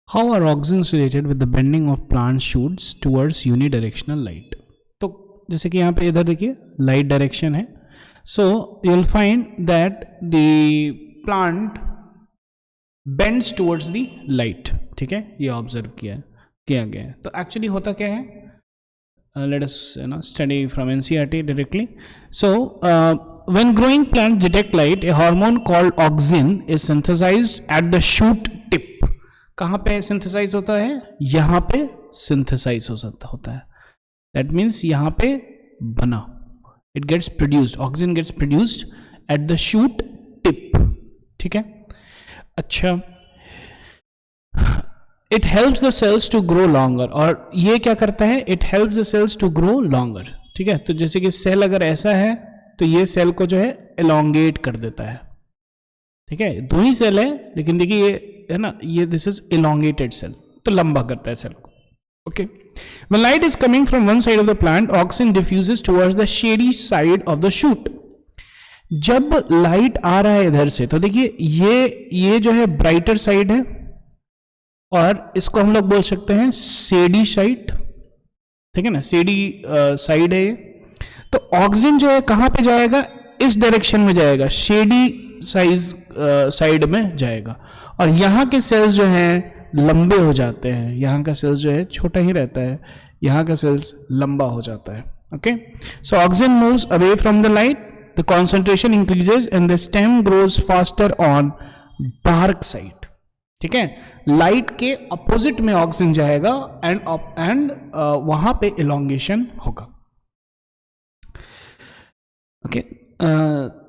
How are auxins related with the bending of plant shoots towards unidirectional light? तो जैसे कि यहाँ पे इधर देखिए लाइट डायरेक्शन है, so you will find that the plant bends towards the light. ठीक है, ये ऑब्जर्व किया गया है. तो एक्चुअली होता क्या है, let us study from NCERT directly. So when growing plants detect light, a hormone called auxin is synthesized at the shoot tip. कहाँ पे synthesize होता है? यहाँ पे synthesize होता है. That means यहाँ पे बना. It gets produced. Auxin gets produced at the shoot tip. ठीक है. अच्छा, it helps the cells to grow longer. और ये क्या करता है? It helps the cells to grow longer. ठीक है, तो जैसे कि सेल अगर ऐसा है तो ये सेल को जो है एलोंगेट कर देता है. ठीक है, दो ही सेल है लेकिन देखिए ये है ना, ये दिस इज एलोंगेटेड सेल, तो लंबा करता है सेल को. Okay, when light is coming from one side of the plant, auxin diffuses towards the shady side of the shoot. जब लाइट आ रहा है इधर से, तो देखिए ये जो है ब्राइटर साइड है और इसको हम लोग बोल सकते हैं शेडी साइड. ठीक है ना, शेडी साइड है ये. तो ऑक्सिन जो है कहां पे जाएगा? इस डायरेक्शन में जाएगा, शेडी साइड में जाएगा. और यहां के सेल्स जो हैं लंबे हो जाते हैं, यहां का सेल्स जो है छोटा ही रहता है, यहां का सेल्स लंबा हो जाता है. Okay, so auxin moves away from the light, the concentration increases and the stem grows faster on dark side. ठीक है, लाइट के अपोजिट में ऑक्सिन जाएगा एंड वहां पे इलोंगेशन होगा. Okay,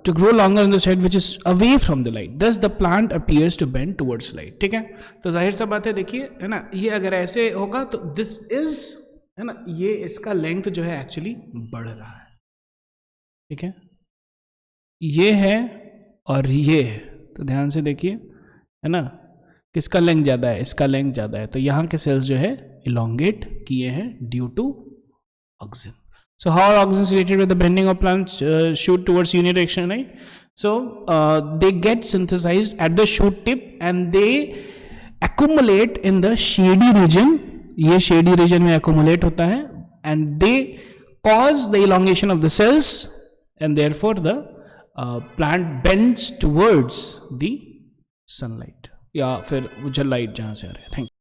to grow longer in the side which is away from the light, thus the plant appears to bend towards light. ठीक है, तो जाहिर सा बात है, देखिए है ना, ये अगर ऐसे होगा तो दिस इज है ना, ये इसका लेंथ जो है एक्चुअली बढ़ रहा है. ठीक है, ये है और ये है, तो ध्यान से देखिए है ना, किसका लेंथ ज़्यादा है? इसका लेंथ ज़्यादा है, तो यहाँ के सेल्स जो है इलोंगेट किए हैं due to auxin. So how are auxins related with the bending of plants shoot towards unidirection, right? So they get synthesised at the shoot tip and they accumulate in the shady region. ये shady region में accumulate होता है and they cause the elongation of the cells and therefore the plant bends towards the sunlight या फिर उज्जवल light जहां से आ रहा है. Thank you.